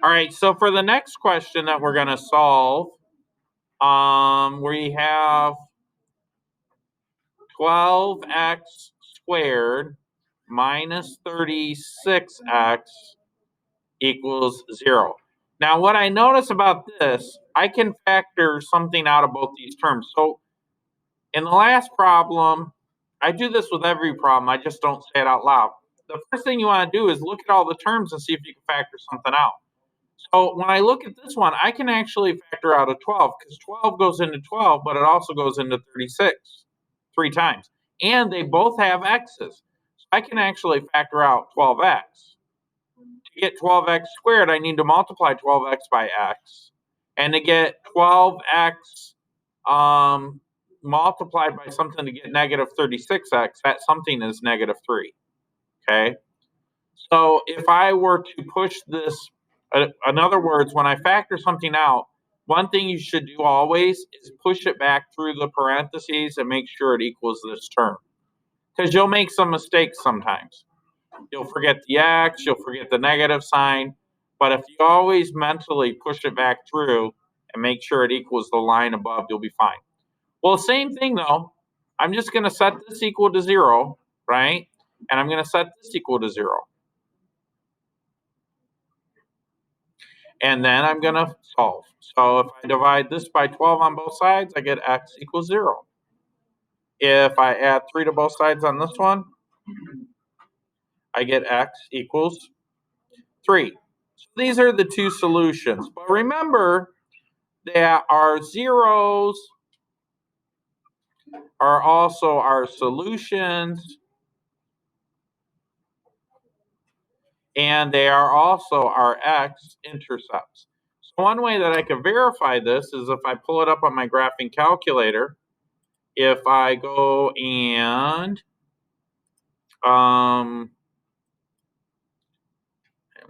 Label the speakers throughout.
Speaker 1: All right, so for the next question that we're going to solve, we have 12x squared minus 36x equals 0. Now, what I notice about this, I can factor something out of both these terms. So in the last problem, I do this with every problem, I just don't say it out loud. The first thing you want to do is look at all the terms and see if you can factor something out. So when I look at this one, I can actually factor out a 12 because 12 goes into 12, but it also goes into 36 3 times. And they both have x's. So I can actually factor out 12x. To get 12x squared, I need to multiply 12x by x. And to get 12x multiplied by something to get negative 36x, that something is negative 3. Okay? So if I were to push this, in other words, when I factor something out, one thing you should do always is push it back through the parentheses and make sure it equals this term. Because you'll make some mistakes sometimes. You'll forget the x, you'll forget the negative sign, but if you always mentally push it back through and make sure it equals the line above, you'll be fine. Well, same thing though. I'm just going to set this equal to 0, right? And I'm going to set this equal to 0. And then I'm going to solve. So if I divide this by 12 on both sides, I get x equals 0. If I add 3 to both sides on this one, I get x equals 3. So these are the two solutions. But remember that our zeros are also our solutions, and they are also our x-intercepts. So one way that I can verify this is if I pull it up on my graphing calculator. If I go and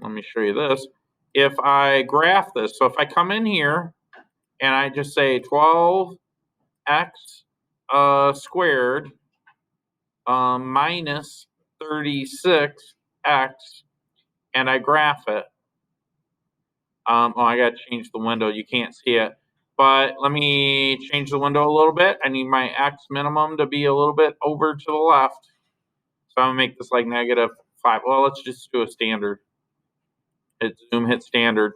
Speaker 1: let me show you this. If I graph this, so if I come in here and I just say 12x squared minus 36x, and I graph it. Oh, I got to change the window. You can't see it. But let me change the window a little bit. I need my x minimum to be a little bit over to the left. So I'm going to make this like negative 5. Well, let's just do a standard. Hit zoom, hit standard.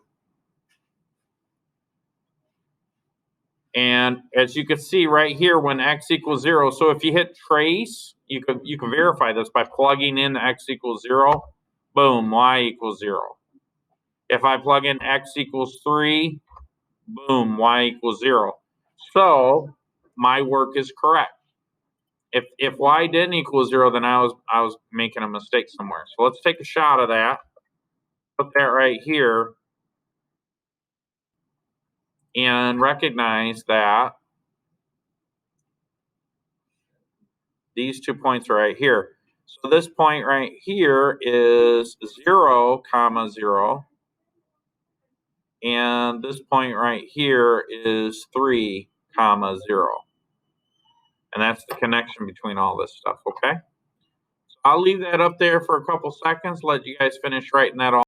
Speaker 1: And as you can see right here, when x equals 0, so if you hit trace, you can verify this by plugging in x equals 0. Boom, y equals 0. If I plug in x equals 3, boom, y equals 0. So my work is correct. If y didn't equal 0, then I was making a mistake somewhere. So let's take a shot of that. Put that right here. And recognize that these 2 points are right here. So this point right here is 0, 0. And this point right here is 3, 0. And that's the connection between all this stuff, okay? So I'll leave that up there for a couple seconds, let you guys finish writing that all.